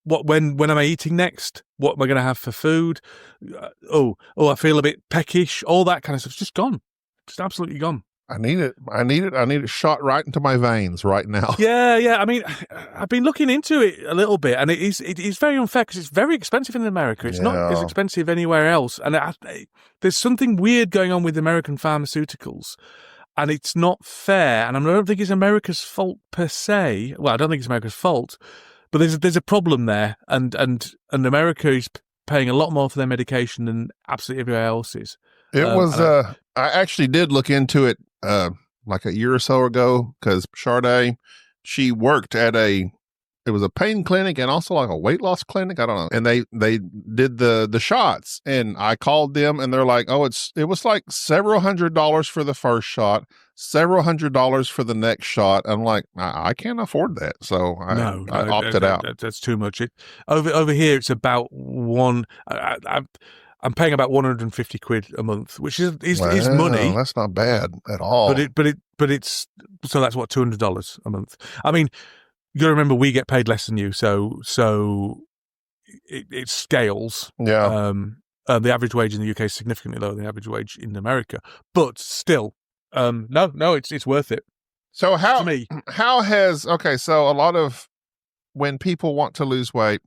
when am I eating next? What am I going to have for food? I feel a bit peckish. All that kind of stuff's just gone. Just absolutely gone. I need it. I need it shot right into my veins right now. Yeah. I mean, I've been looking into it a little bit, and it is very unfair because it's very expensive in America. It's not as expensive anywhere else. And there's something weird going on with American pharmaceuticals, and it's not fair. And I don't think it's America's fault per se. Well, I don't think it's America's fault, but there's a problem there, and America is paying a lot more for their medication than absolutely everywhere else is. It was. I actually did look into it like a year or so ago because Sade, she worked at it was a pain clinic and also like a weight loss clinic. I don't know. And they did the shots, and I called them, and they're like, "Oh, it was like several $100s for the first shot, several $100s for the next shot." I'm like, I can't afford that, so I opted out. That's too much. Over here, it's about one. I'm paying about 150 quid a month, which is money. That's not bad at all. But it's so that's what, $200 a month. I mean, you got to remember we get paid less than you, so it scales. Yeah. The average wage in the UK is significantly lower than the average wage in America, but still, no, it's worth it. So to me, so a lot of when people want to lose weight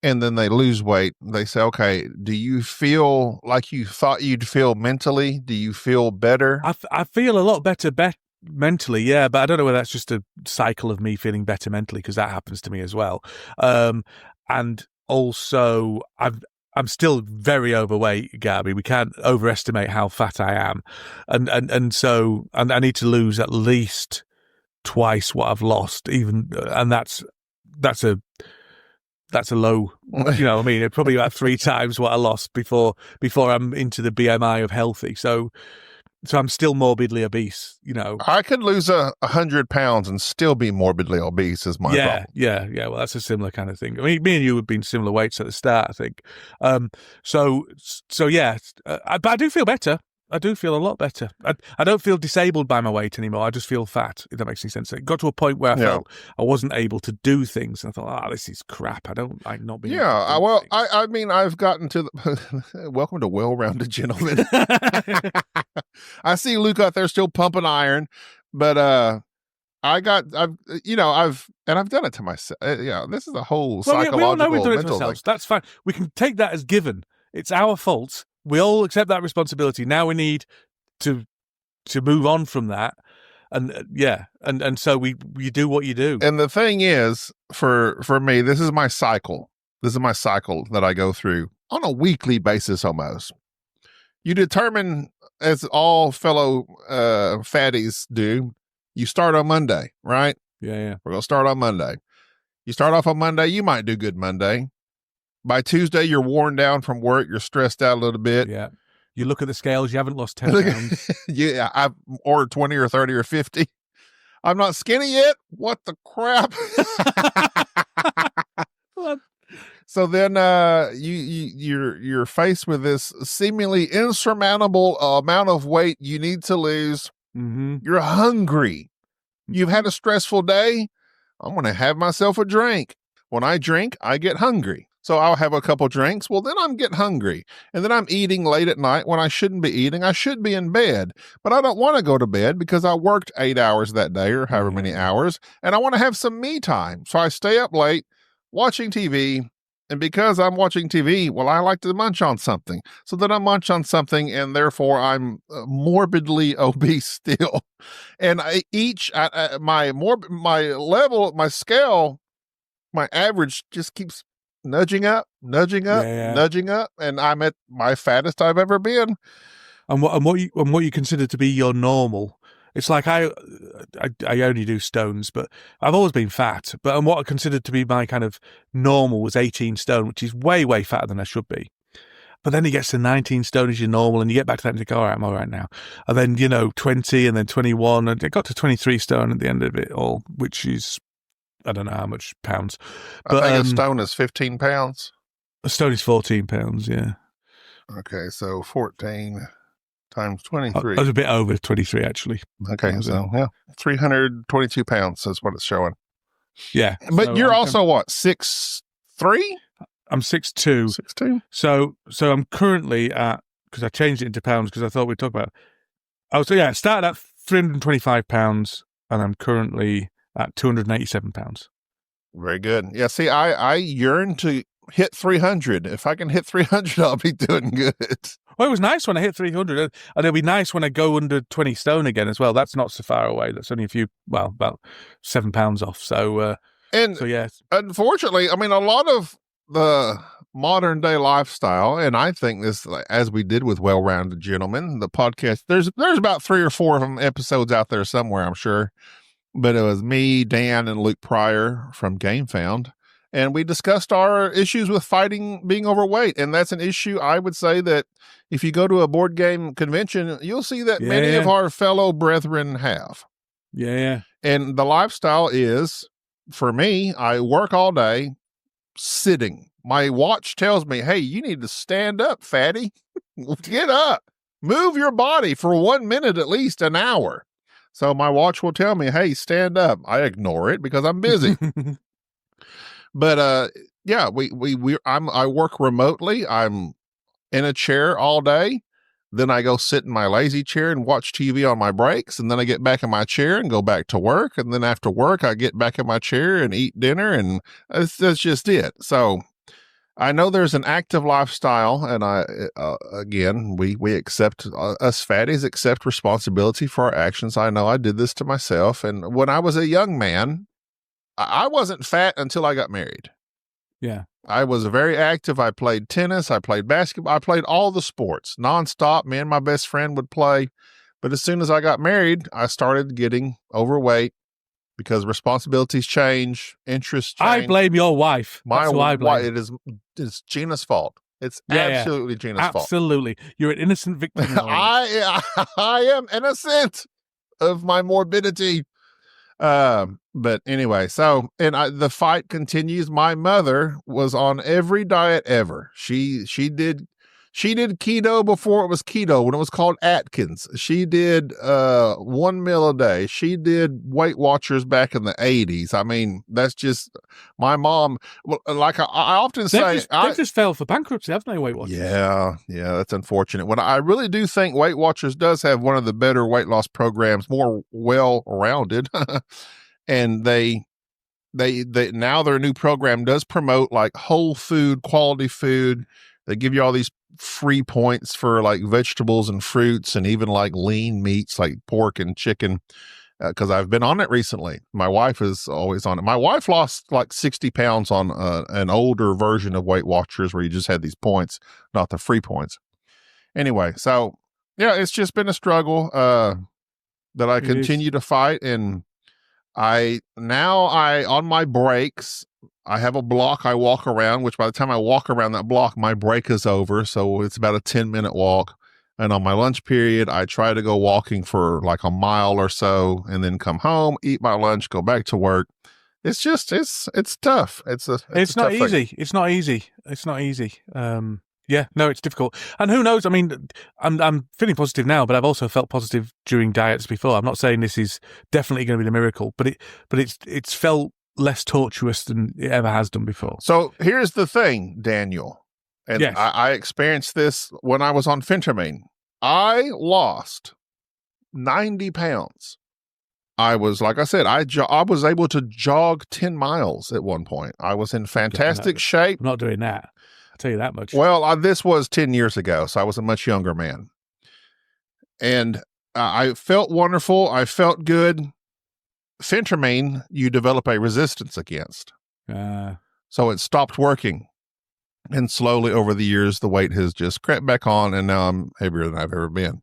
and then they lose weight, they say, okay, do you feel like you thought you'd feel mentally? Do you feel better? I feel a lot better mentally, yeah, but I don't know whether that's just a cycle of me feeling better mentally, because that happens to me as well. And also, I'm still very overweight, Gaby. We can't overestimate how fat I am, and so I need to lose at least twice what I've lost, and that's a low, I mean, probably about 3 times what I lost before I'm into the BMI of healthy. So I'm still morbidly obese, I could lose 100 pounds and still be morbidly obese is my problem. Yeah. Well, that's a similar kind of thing. I mean, me and you have been similar weights at the start, I think. So yeah, but I do feel better. I do feel a lot better. I don't feel disabled by my weight anymore. I just feel fat, if that makes any sense. It got to a point where I felt I wasn't able to do things. And I thought, this is crap. I don't like not being able to do things. I mean, I've gotten to welcome to Well-Rounded Gentlemen. I see Luke out there still pumping iron, but I've done it to myself. This is a whole psychological, we all know we've done it to mental ourselves. thing. That's fine. We can take that as given. It's our fault. We all accept that responsibility. Now we need to move on from that, and so you do what you do. And the thing is, for me, this is my cycle. This is my cycle that I go through on a weekly basis almost. You determine, as all fellow fatties do, you start on Monday, right? Yeah. We're going to start on Monday. You start off on Monday, you might do good Monday. By Tuesday, you're worn down from work. You're stressed out a little bit. Yeah. You look at the scales, you haven't lost 10 pounds. Yeah, I've ordered 20 or 30 or 50. I'm not skinny yet. What the crap? So then you're faced with this seemingly insurmountable amount of weight you need to lose. Mm-hmm. You're hungry. You've had a stressful day. I'm going to have myself a drink. When I drink, I get hungry. So I'll have a couple drinks. Well, then I'm getting hungry. And then I'm eating late at night when I shouldn't be eating. I should be in bed. But I don't want to go to bed because I worked 8 hours that day or however many hours. And I want to have some me time. So I stay up late watching TV. And because I'm watching TV, well, I like to munch on something. So then I munch on something, and therefore I'm morbidly obese still. And my scale, my average just keeps nudging up, nudging up, and I'm at my fattest I've ever been. And what you consider to be your normal? It's like I only do stones, but I've always been fat. But what I considered to be my kind of normal was 18 stone, which is way, way fatter than I should be. But then it gets to 19 stone as your normal, and you get back to that and you go, all right, I'm all right now. And then, 20 and then 21, and it got to 23 stone at the end of it all, which is, I don't know how much pounds. But I think a stone is 15 pounds. A stone is 14 pounds, yeah. Okay, so 14 times 23. I was a bit over 23, actually. Okay, so, 322 pounds is what it's showing. Yeah. But so you're also, what, 6'3"? I'm 6'2". 6'2"? So I'm currently at, because I changed it into pounds because I thought we'd talk about it. I started at 325 pounds, and I'm currently at 287 pounds. Very good. Yeah, see, I yearn to hit 300. If I can hit 300, I'll be doing good. Well, it was nice when I hit 300, and it'll be nice when I go under 20 stone again as well. That's not so far away. That's only about 7 pounds off. So, yes. Unfortunately, I mean, a lot of the modern day lifestyle, and I think this, as we did with Well-Rounded Gentlemen, the podcast, there's about 3 or 4 of them episodes out there somewhere, I'm sure. But it was me, Dan, and Luke Pryor from GameFound. And we discussed our issues with fighting being overweight. And that's an issue I would say that if you go to a board game convention, you'll see that many of our fellow brethren have. Yeah. And the lifestyle is, for me, I work all day sitting. My watch tells me, hey, you need to stand up, fatty. Get up. Move your body for 1 minute, at least an hour. So my watch will tell me, hey, stand up. I ignore it because I'm busy. But I work remotely. I'm in a chair all day. Then I go sit in my lazy chair and watch TV on my breaks. And then I get back in my chair and go back to work. And then after work, I get back in my chair and eat dinner. And that's just it. So I know there's an active lifestyle. And again, we accept, us fatties accept responsibility for our actions. I know I did this to myself. And when I was a young man, I wasn't fat until I got married. Yeah. I was very active. I played tennis. I played basketball. I played all the sports nonstop. Me and my best friend would play. But as soon as I got married, I started getting overweight because responsibilities change, interests change. I blame your wife. That's who I blame. It's Gina's fault. It's absolutely Gina's fault. Absolutely. You're an innocent victim. I am innocent of my morbidity. But anyway, so, and the fight continues. My mother was on every diet ever. She did keto before it was keto, when it was called Atkins. She did 1 meal a day. She did Weight Watchers back in the 80s. I mean, that's just my mom. Well, like I often say, they just fell for bankruptcy, haven't they, Weight Watchers? Yeah, that's unfortunate. When I really do think Weight Watchers does have one of the better weight loss programs, more well-rounded, and they now their new program does promote like whole food, quality food. They give you all these free points for like vegetables and fruits and even like lean meats like pork and chicken. Because I've been on it recently. My wife is always on it. My wife lost like 60 pounds on an older version of Weight Watchers where you just had these points, not the free points. Anyway, so yeah, it's just been a struggle that I continue to fight. And I on my breaks, I have a block I walk around, which by the time I walk around that block, my break is over. So it's about a 10-minute walk. And on my lunch period, I try to go walking for like a mile or so and then come home, eat my lunch, go back to work. It's just, it's tough. It's not easy. It's not easy. Yeah, no, it's difficult. And who knows? I mean, I'm feeling positive now, but I've also felt positive during diets before. I'm not saying this is definitely going to be the miracle, but it's felt less torturous than it ever has done before. So here's the thing, Daniel. And yes. I experienced this when I was on phentermine. I lost 90 pounds. I was, like I said, I was able to jog 10 miles at one point. I was in fantastic shape. I'm not doing that. I'll tell you that much. Well, this was 10 years ago, so I was a much younger man. And I felt wonderful. I felt good. Phentermine, you develop a resistance against. So it stopped working. And slowly over the years, the weight has just crept back on, and now I'm heavier than I've ever been.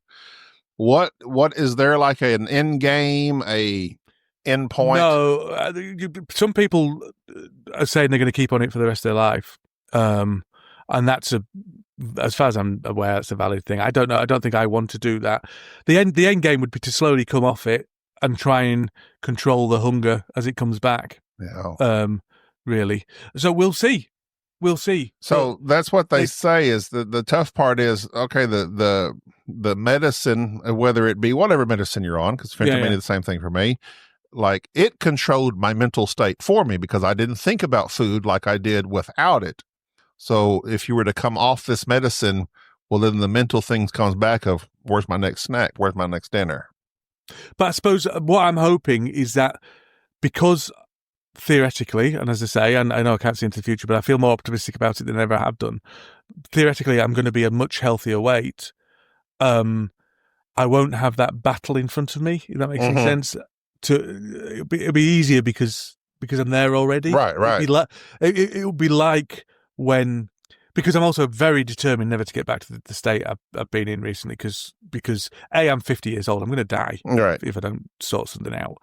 What is there like an end game, a end point? No, some people are saying they're going to keep on it for the rest of their life, and that's as far as I'm aware, that's a valid thing. I don't know. I don't think I want to do that. The end game would be to slowly come off it and try and control the hunger as it comes back. Yeah. Really. So we'll see. We'll see. So that's what they say is the tough part is, okay, the medicine, whether it be whatever medicine you're on, because phentermine is the same thing for me, like it controlled my mental state for me because I didn't think about food like I did without it. So if you were to come off this medicine, well, then the mental things comes back of where's my next snack? Where's my next dinner? But I suppose what I'm hoping is that because theoretically, and as I say, and I know I can't see into the future, but I feel more optimistic about it than I ever have done. Theoretically, I'm going to be a much healthier weight. I won't have that battle in front of me, if that makes any sense. It'll be easier because I'm there already. Right. It would be like when, because I'm also very determined never to get back to the state I've been in recently because A, I'm 50 years old. I'm going to die if I don't sort something out.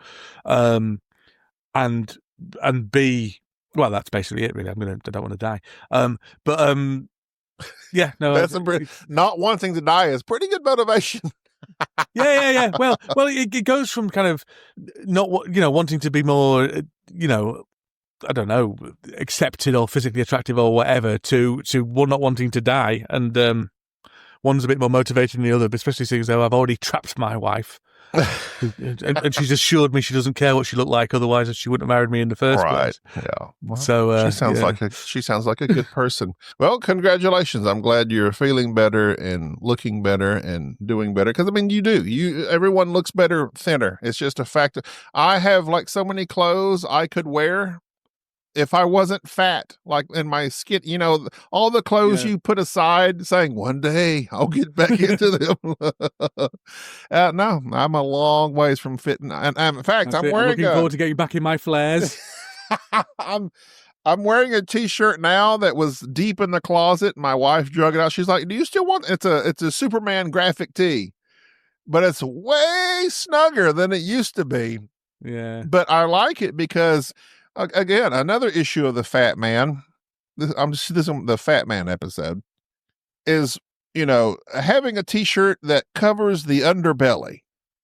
And B, well, that's basically it, really. I don't want to die. Yeah, no. That's not wanting to die is pretty good motivation. Yeah. Well, it goes from kind of not wanting to be more, I don't know, accepted or physically attractive or whatever to one not wanting to die, and one's a bit more motivated than the other, especially seeing as though I've already trapped my wife. and she's assured me she doesn't care what she looked like, otherwise she wouldn't have married me in the first place. Yeah. Well, so she sounds like a good person. Well, congratulations. I'm glad you're feeling better and looking better and doing better. Because I mean, you do. Everyone looks better thinner. It's just a fact. I have like so many clothes I could wear if I wasn't fat, like in my skin, all the clothes you put aside saying one day I'll get back into them. No, I'm a long ways from fitting. And in fact, I'm looking forward to getting back in my flares. I'm wearing a t-shirt now that was deep in the closet. My wife drug it out. She's like, do you still want, it's a Superman graphic tee, but it's way snugger than it used to be. Yeah. But I like it because, again, another issue of the fat man, this is the fat man episode, is, having a t-shirt that covers the underbelly.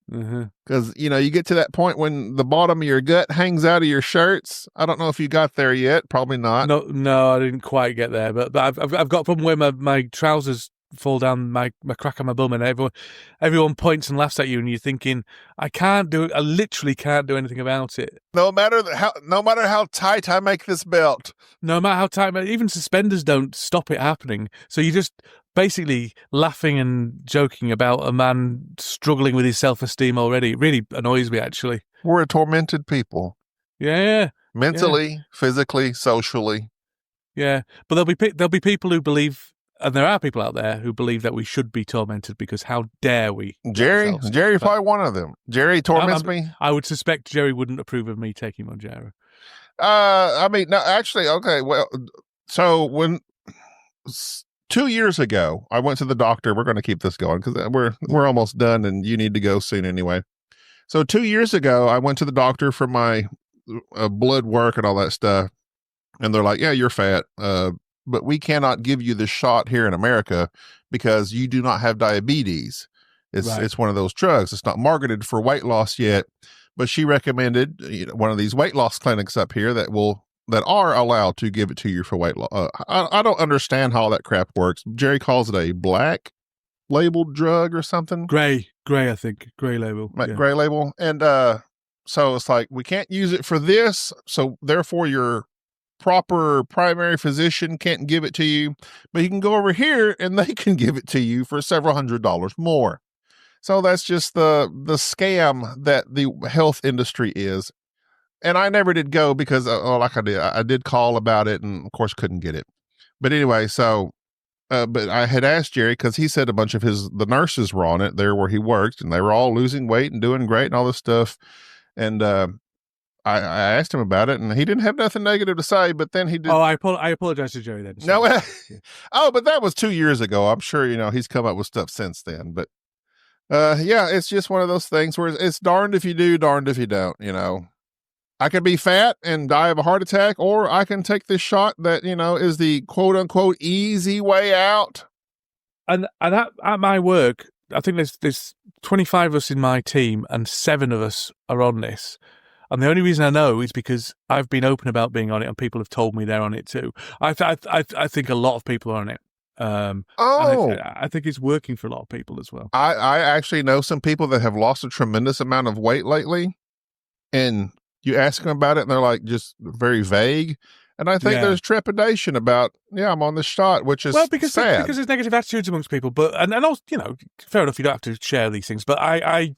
Because, you get to that point when the bottom of your gut hangs out of your shirts. I don't know if you got there yet. Probably not. No, I didn't quite get there. But I've got a problem where my trousers fall down my crack on my bum, and everyone points and laughs at you, and you're thinking, I literally can't do anything about it. No matter how tight I make this belt. No matter how tight, even suspenders don't stop it happening. So you're just basically laughing and joking about a man struggling with his self-esteem already. It really annoys me, actually. We're a tormented people. Yeah. Mentally, physically, socially. Yeah. But there'll be people who believe, and there are people out there who believe that we should be tormented because how dare we? Jerry's probably one of them. Jerry torments me. I would suspect Jerry wouldn't approve of me taking Monjaro. I mean, no, actually, okay. Well, so when 2 years ago, I went to the doctor. We're going to keep this going because we're almost done, and you need to go soon anyway. So 2 years ago, I went to the doctor for my blood work and all that stuff, and they're like, "Yeah, you're fat, but we cannot give you this shot here in America because you do not have diabetes. It's one of those drugs. It's not marketed for weight loss yet." But she recommended one of these weight loss clinics up here that are allowed to give it to you for weight loss. I don't understand how that crap works. Jerry calls it a black labeled drug or something. Gray, I think. Gray label. Gray label. And so it's like, we can't use it for this. So therefore your proper primary physician can't give it to you, but you can go over here and they can give it to you for several $100s more. So that's just the scam that the health industry is. And I never did go because, I did call about it and of course couldn't get it. But anyway, so, but I had asked Jerry because he said a bunch of the nurses were on it there where he worked and they were all losing weight and doing great and all this stuff. And, I asked him about it, and he didn't have nothing negative to say. But then he did. Oh, I apologize to Jerry then. No, but that was 2 years ago. I'm sure he's come up with stuff since then. But yeah, it's just one of those things where it's darned if you do, darned if you don't. I could be fat and die of a heart attack, or I can take this shot that is the quote unquote easy way out. And at my work, I think there's 25 of us in my team, and 7 of us are on this. And the only reason I know is because I've been open about being on it, and people have told me they're on it too. I think a lot of people are on it. I think it's working for a lot of people as well. I actually know some people that have lost a tremendous amount of weight lately, and you ask them about it, and they're like just very vague. And I think there's trepidation about, I'm on the shot, which is sad. Because there's negative attitudes amongst people. But and also, fair enough, you don't have to share these things. But I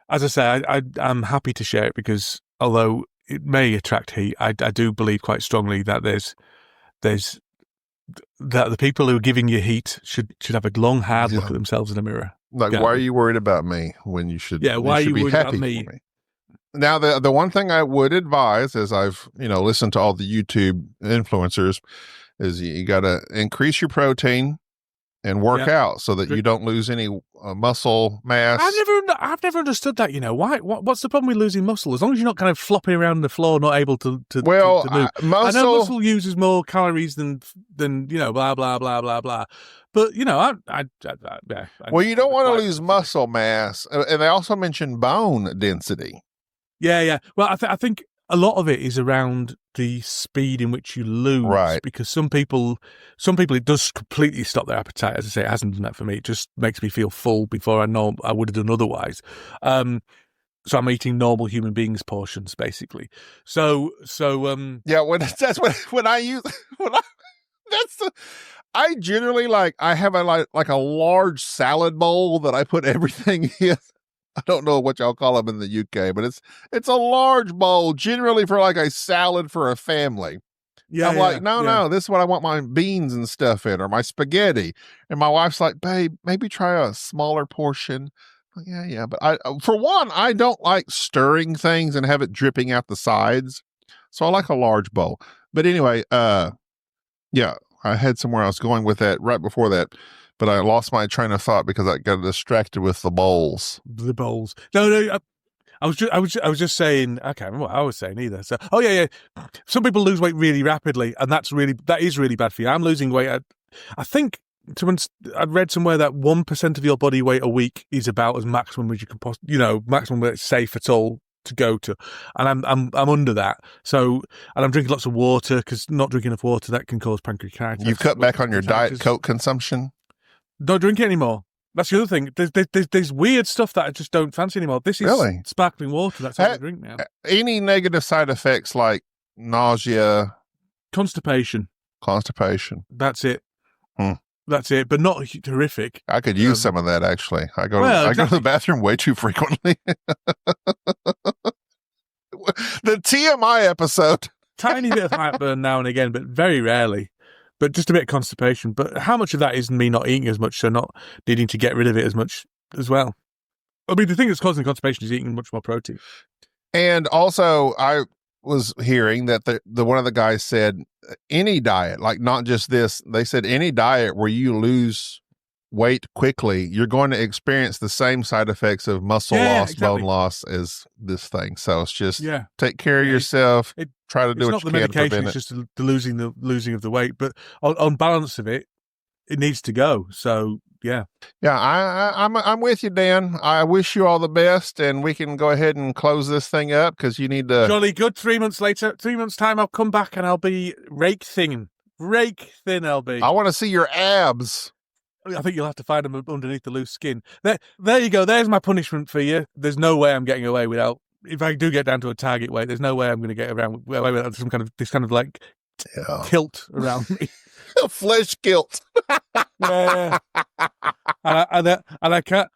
as I say, I'm happy to share it because although it may attract heat, I do believe quite strongly that there's that the people who are giving you heat should have a long, hard look at themselves in the mirror. Like, why are you worried about me when you should? Yeah, why you are you worried about me? Now, the one thing I would advise, as I've listened to all the YouTube influencers, is you got to increase your protein and work out so that you don't lose any muscle mass. I've never understood that. Why? What's the problem with losing muscle? As long as you're not kind of flopping around the floor, not able to move. I know muscle uses more calories than blah blah blah blah blah. But you don't want to lose muscle mass, and they also mentioned bone density. Yeah. Well, I think a lot of it is around the speed in which you lose, right? Because some people it does completely stop their appetite. As I say, it hasn't done that for me. It just makes me feel full before I know I would have done otherwise. So I'm eating normal human beings portions, basically. So I generally I have a large salad bowl that I put everything in. I don't know what y'all call them in the UK, but it's a large bowl, generally for a salad for a family. Yeah, I'm no, this is what I want my beans and stuff in, or my spaghetti. And my wife's like, babe, maybe try a smaller portion. Yeah. But I don't like stirring things and have it dripping out the sides. So I like a large bowl. But anyway, I had somewhere I was going with that right before that. But I lost my train of thought because I got distracted with the bowls. The bowls. No. I was just saying. I can't remember what I was saying either. So, yeah. Some people lose weight really rapidly, and that is really bad for you. I'm losing weight. I think I'd read somewhere that 1% of your body weight a week is about as maximum as you can possibly. Maximum that's safe at all to go to, and I'm under that. So, and I'm drinking lots of water because not drinking enough water that can cause pancreatitis. You've cut back on your Diet Coke consumption. Don't drink it anymore. That's the other thing. There's weird stuff that I just don't fancy anymore. This is really sparkling water. That's all I drink now. Any negative side effects like nausea? Constipation. That's it. That's it, but not horrific. I could use some of that, actually. I go to the bathroom way too frequently. The TMI episode. Tiny bit of heartburn now and again, but very rarely. But just a bit of constipation. But how much of that is me not eating as much, so not needing to get rid of it as much as well? I mean, the thing that's causing constipation is eating much more protein. And also, I was hearing that the one of the guys said any diet, like not just this, they said any diet where you lose weight quickly, you're going to experience the same side effects of muscle loss, bone loss as this thing. So it's just take care of yourself. Try to do what you can to prevent it. It's just the losing of the weight, but on balance of it needs to go. So yeah. I'm with you, Dan. I wish you all the best, and we can go ahead and close this thing up because you need to. Jolly good. 3 months later, 3 months time, I'll come back and I'll be rake thin. I'll be. I want to see your abs. I think you'll have to find them underneath the loose skin. There you go. There's my punishment for you. There's no way I'm getting away without. If I do get down to a target weight, there's no way I'm going to get away without some kind of like kilt around me. A flesh kilt. Yeah. And I can't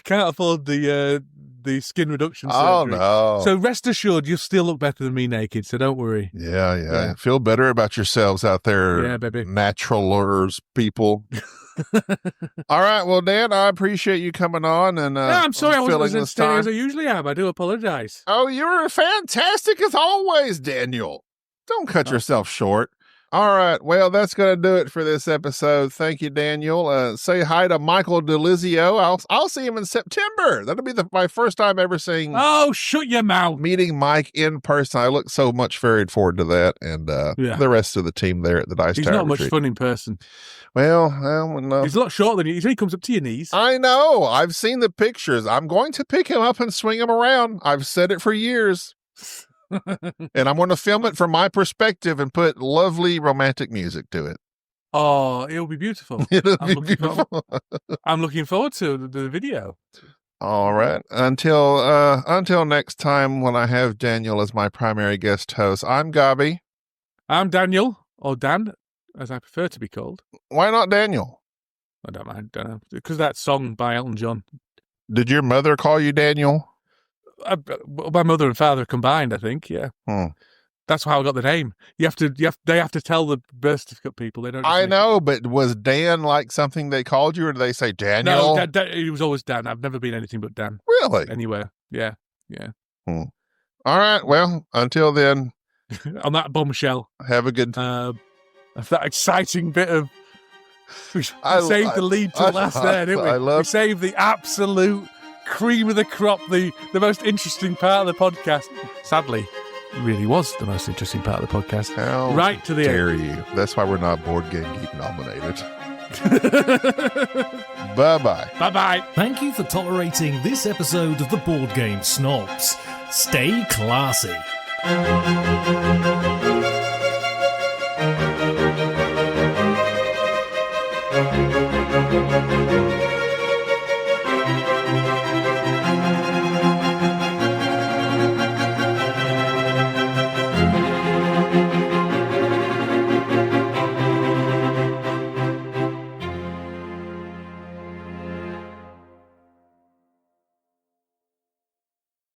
afford the the skin reduction surgery. Oh, no. So rest assured, you'll still look better than me naked, so don't worry. Yeah. Feel better about yourselves out there, Yeah, baby. naturalers, people. All right. Well, Dan, I appreciate you coming on. And I'm sorry I wasn't filling as this entertaining time. as I usually am. I do apologize. Oh, you were fantastic as always, Daniel. Don't cut yourself short. All right. Well, that's going to do it for this episode. Thank you, Daniel. Say hi to Michael DeLizio. I'll see him in September. That'll be my first time ever seeing. Oh, shut your mouth. Meeting Mike in person. I look so much forward to that. And the rest of the team there at the Dice He's Tower not much Retreat. fun in person. Well, no. He's a lot shorter than you. He comes up to your knees. I know. I've seen the pictures. I'm going to pick him up and swing him around. I've said it for years. And I'm going to film it from my perspective and put lovely romantic music to it. Oh, it'll be beautiful. I'm looking forward to the video. All right. Until next time, when I have Daniel as my primary guest host, I'm Gaby. I'm Daniel, or Dan, as I prefer to be called. Why not Daniel? I don't mind. Don't know. Because that song by Elton John. Did your mother call you Daniel? My mother and father combined, I think. Yeah. That's how I got the name. They have to tell the birth certificate people. They don't. I know, but was Dan like something they called you, or did they say Daniel? No, it was always Dan. I've never been anything but Dan. Really? Anywhere. Yeah. All right. Well, until then. On that bombshell. Have a good. That exciting bit of. We saved the lead to last there, didn't we? We saved the absolute cream of the crop, the most interesting part of the podcast. Sadly, it really was the most interesting part of the podcast. How right to the dare end. you? That's why we're not Board Game Geek nominated. Bye-bye. Bye-bye. Thank you for tolerating this episode of the Board Game Snobs. Stay classy.